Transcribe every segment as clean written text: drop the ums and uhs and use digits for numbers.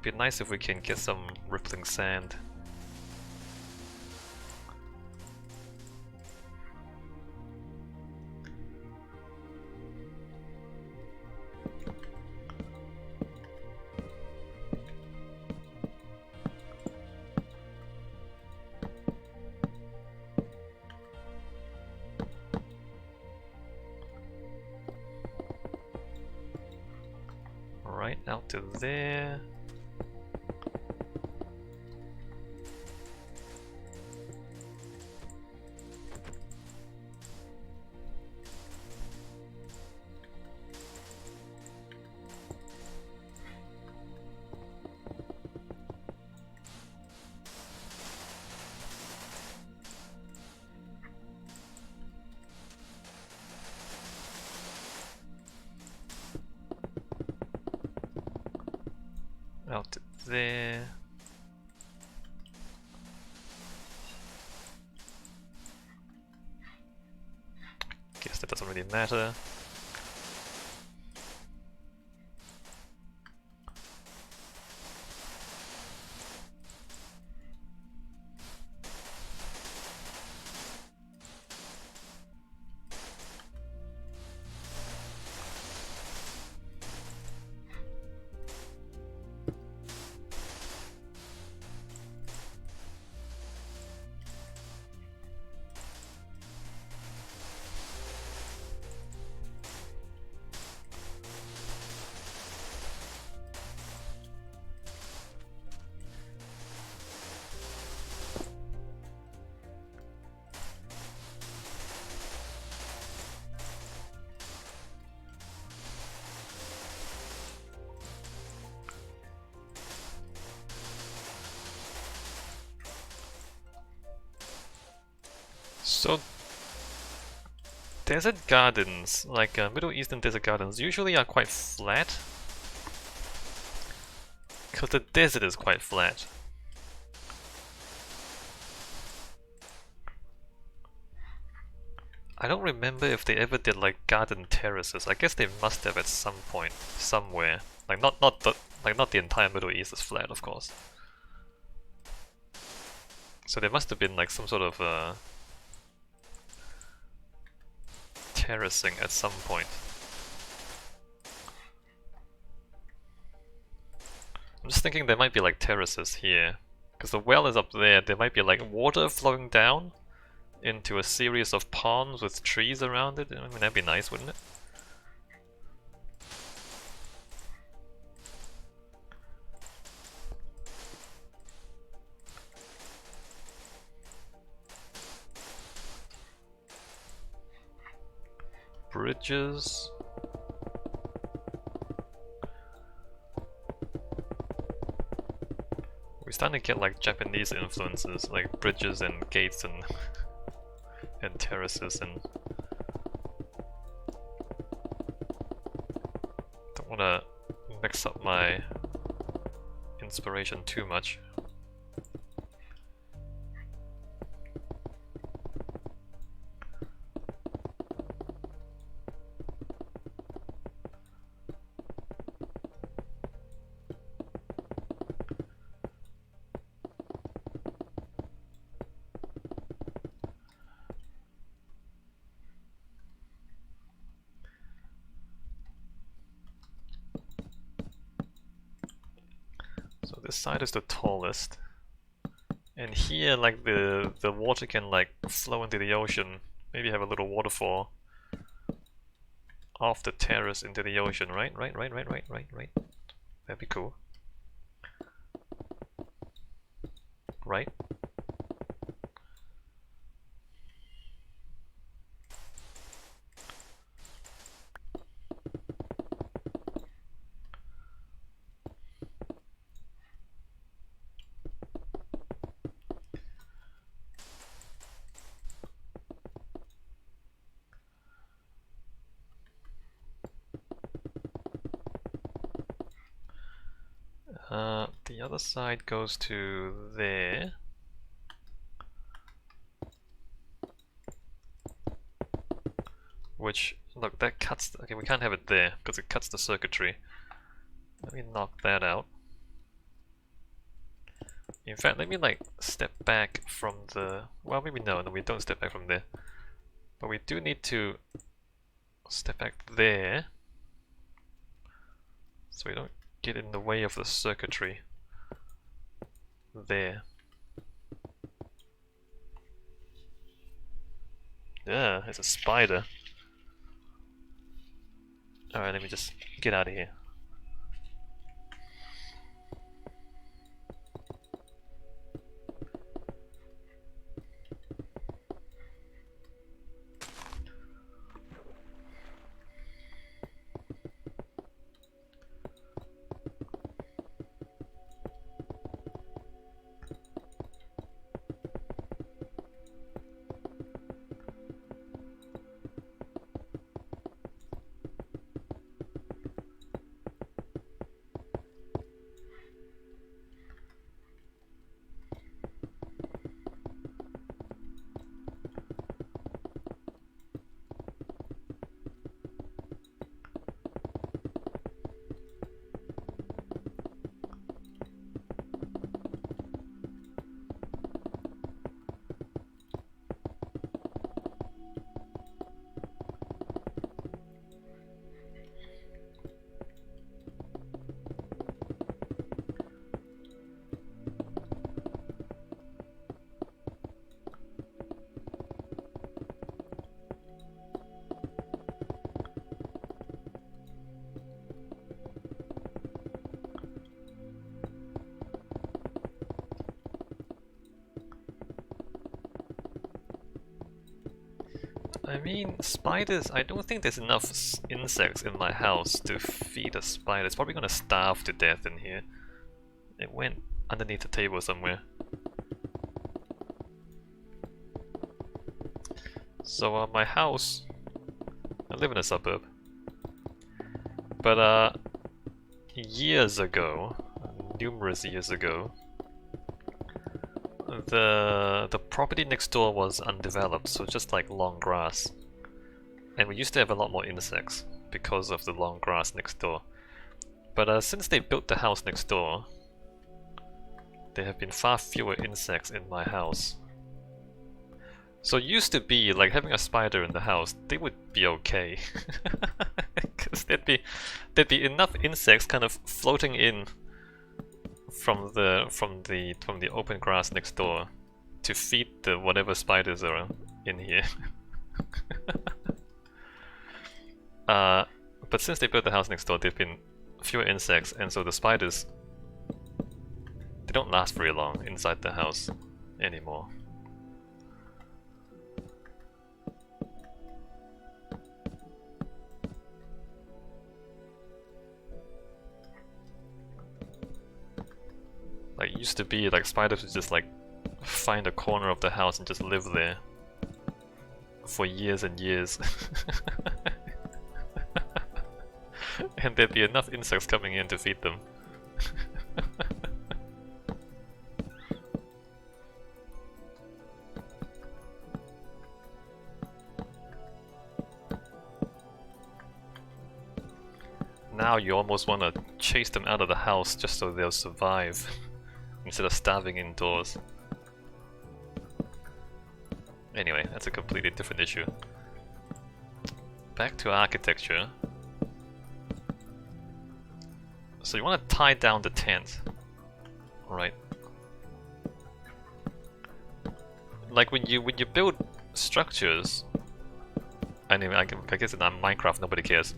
It'd be nice if we can get some rippling sand. Right out to there. Out to there. Guess that doesn't really matter. So, desert gardens, like Middle Eastern desert gardens, usually are quite flat. Because the desert is quite flat. I don't remember if they ever did like garden terraces. I guess they must have at some point, somewhere. Like not the entire Middle East is flat, of course. So there must have been like some sort of terracing at some point. I'm just thinking there might be like terraces here. Because the well is up there, there might be like water flowing down into a series of ponds with trees around it. I mean, that'd be nice, wouldn't it? Bridges. We're starting to get like Japanese influences, like bridges and gates and and terraces, and don't want to mix up my inspiration too much. So this side is the tallest, and here like the water can like flow into the ocean. Maybe have a little waterfall off the terrace into the ocean, right? Right. That'd be cool. Right? The other side goes to there. Which, look, that cuts... Okay, we can't have it there, because it cuts the circuitry. Let me knock that out. In fact, let me like step back from the... Well, maybe no, we don't step back from there. But we do need to step back there, so we don't get in the way of the circuitry. There. Yeah, it's a spider. Alright, let me just get out of here. I mean, spiders, I don't think there's enough insects in my house to feed a spider. It's probably gonna starve to death in here. It went underneath the table somewhere. So my house, I live in a suburb, but years ago, numerous years ago, the property next door was undeveloped, so just like long grass. And we used to have a lot more insects because of the long grass next door. But since they built the house next door, there have been far fewer insects in my house. So it used to be like having a spider in the house, they would be okay. Because there'd be enough insects kind of floating in from the open grass next door to feed the whatever spiders are in here. But since they built the house next door, there've been fewer insects, and so the spiders, they don't last very long inside the house anymore. Like, it used to be like spiders would just like find a corner of the house and just live there for years and years. And there'd be enough insects coming in to feed them. Now you almost want to chase them out of the house just so they'll survive instead of starving indoors. Anyway, that's a completely different issue. Back to architecture. So you want to tie down the tent, right? Like when you build structures. Anyway, I guess in Minecraft nobody cares.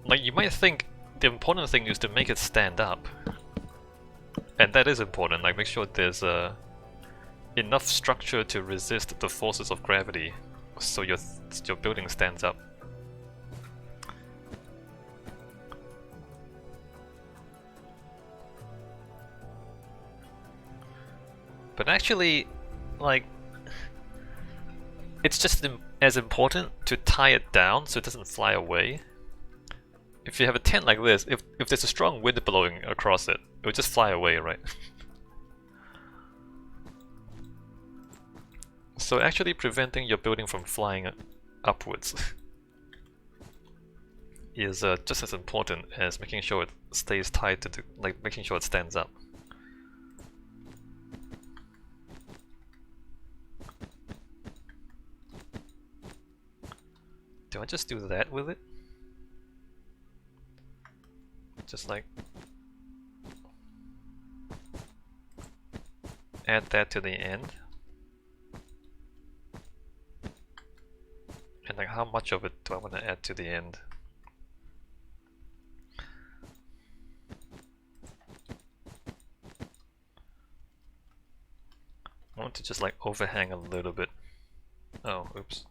Like, you might think the important thing is to make it stand up, and that is important. Like, make sure there's enough structure to resist the forces of gravity, so your building stands up. But actually, like, it's just as important to tie it down so it doesn't fly away. If you have a tent like this, if there's a strong wind blowing across it, it will just fly away, right? So actually preventing your building from flying upwards is just as important as making sure it stays tied to the, like, making sure it stands up. Do I just do that with it? Just like add that to the end. And like how much of it do I want to add to the end? I want to just like overhang a little bit. Oh, oops.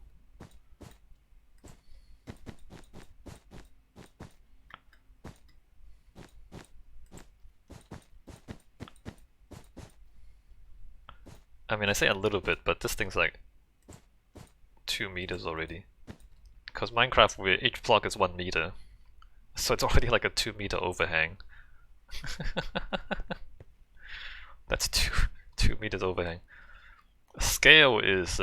I mean, I say a little bit, but this thing's like 2 meters already. Because Minecraft, where each block is 1 meter. So it's already like a 2 meter overhang. That's 2 meters overhang. Scale is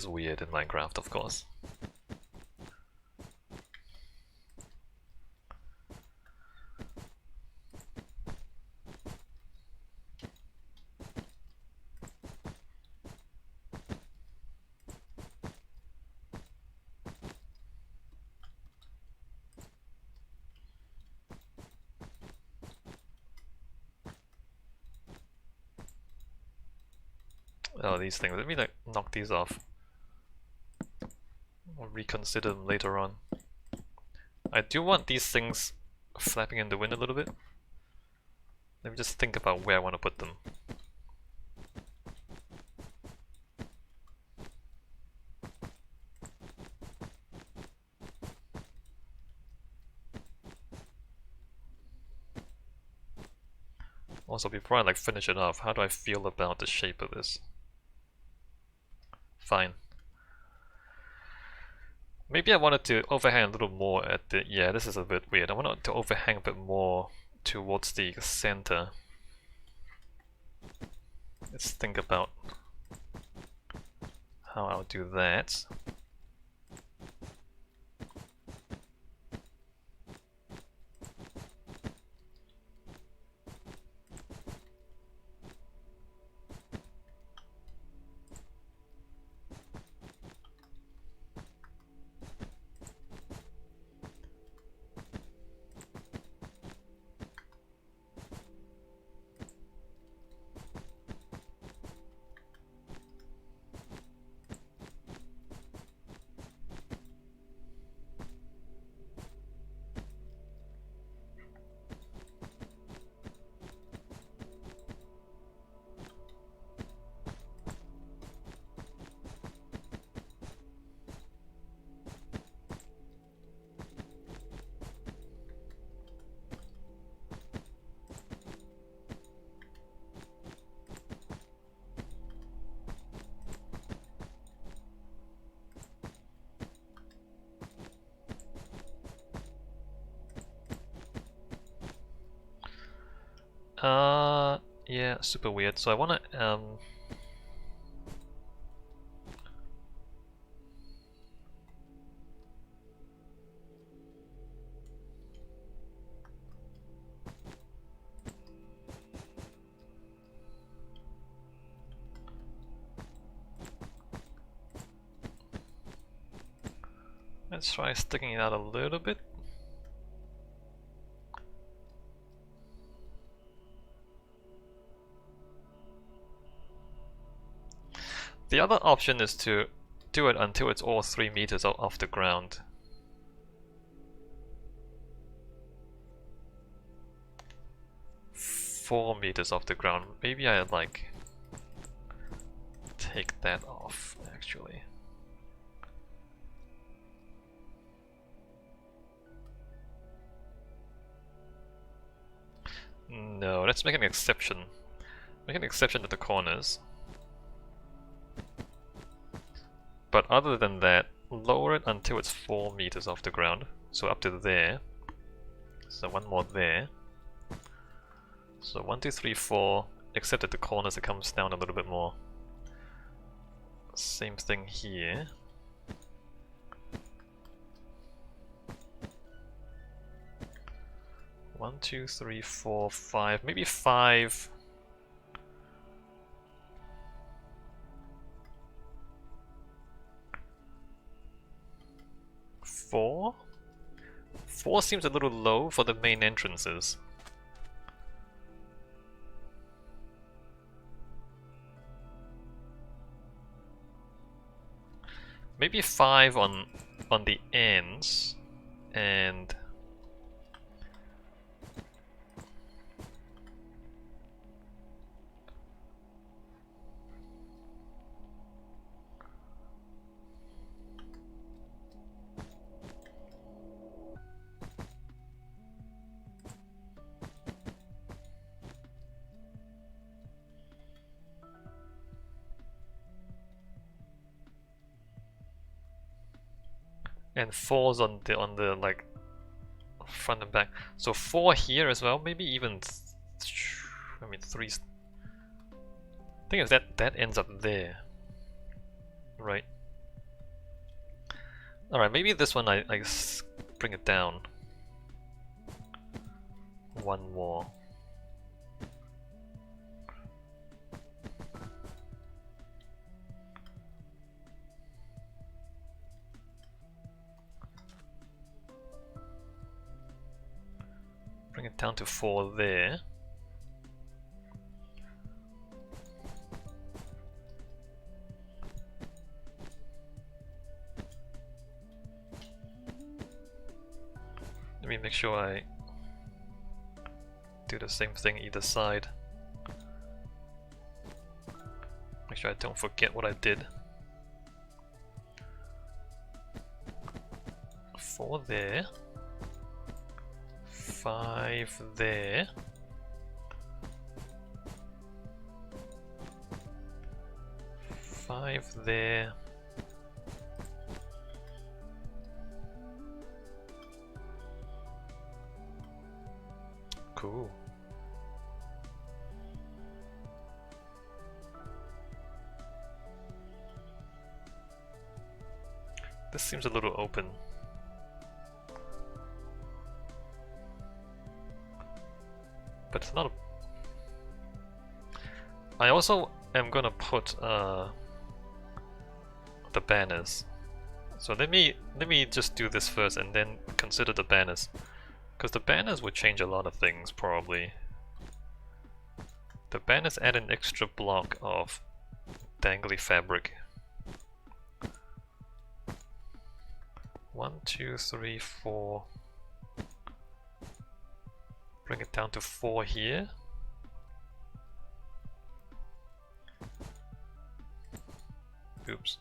weird in Minecraft, of course. Oh, these things. Let me like knock these off. I'll reconsider them later on. I do want these things flapping in the wind a little bit. Let me just think about where I want to put them. Also, before I like finish it off, how do I feel about the shape of this? Fine. Maybe I wanted to overhang a little more at the... Yeah, this is a bit weird. I wanted to overhang a bit more towards the center. Let's think about how I'll do that. Yeah, super weird. So I wanna, let's try sticking it out a little bit. The other option is to do it until it's all 3 meters off the ground. Four meters off the ground. Maybe I like take that off actually. No, let's make an exception. Make an exception at the corners. But other than that, lower it until it's 4 meters off the ground. So up to there. So one more there. So 1, 2, 3, 4. Except at the corners it comes down a little bit more. Same thing here. One, two, three, four, five. Maybe 5. 4? 4 seems a little low for the main entrances. Maybe 5 on the ends, and fours on the like front and back. So 4 here as well, maybe even I mean 3. I think that ends up there, right? All right, maybe this one I bring it down 1 more. Bring it down to 4 there. Let me make sure I do the same thing either side. Make sure I don't forget what I did. 4 there. 5 there. 5 there. Cool. This seems a little open. But it's not a... I also am gonna put the banners. So let me just do this first and then consider the banners. Because the banners would change a lot of things probably. The banners add an extra block of dangly fabric. 1, 2, 3, 4. Bring it down to 4 here. Oops.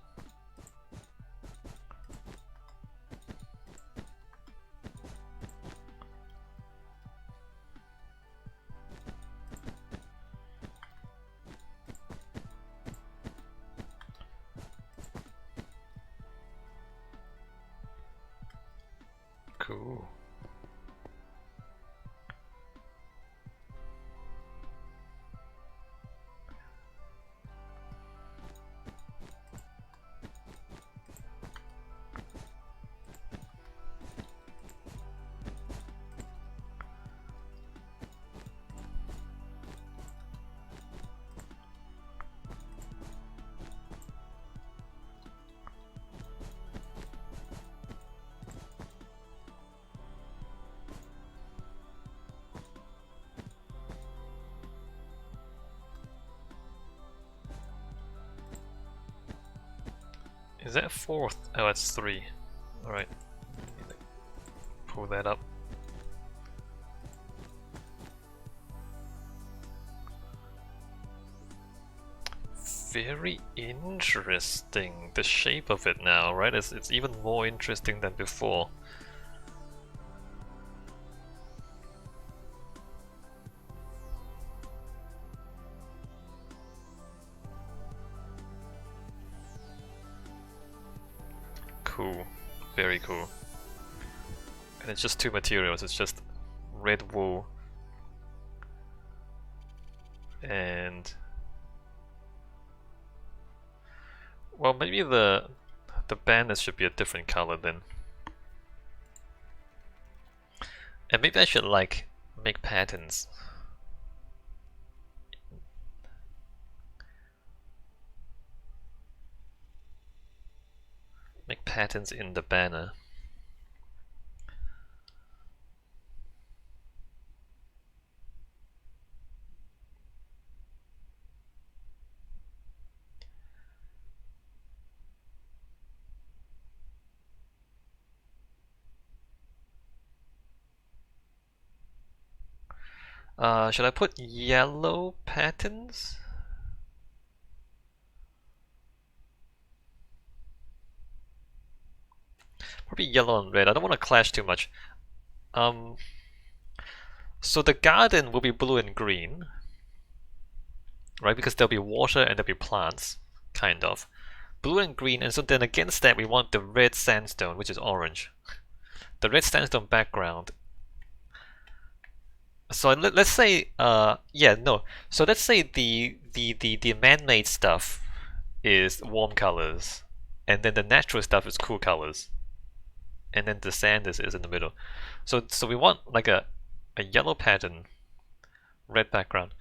Cool. Is that 4th? Oh, that's 3. Alright. Pull that up. Very interesting. The shape of it now, right? It's even more interesting than before. Cool. Very cool. And it's just 2 materials. It's just red wool and... Well, maybe the banners should be a different color then. And maybe I should like make patterns. Make patterns in the banner. Should I put yellow patterns? Probably yellow and red. I don't want to clash too much. Um, so the garden will be blue and green, right? Because there'll be water and there'll be plants, kind of. Blue and green, and so then against that we want the red sandstone, which is orange. The red sandstone background. So let's say, yeah, no. So let's say the man-made stuff is warm colors, and then the natural stuff is cool colors, and then the sand is in the middle. So we want like a yellow pattern, red background.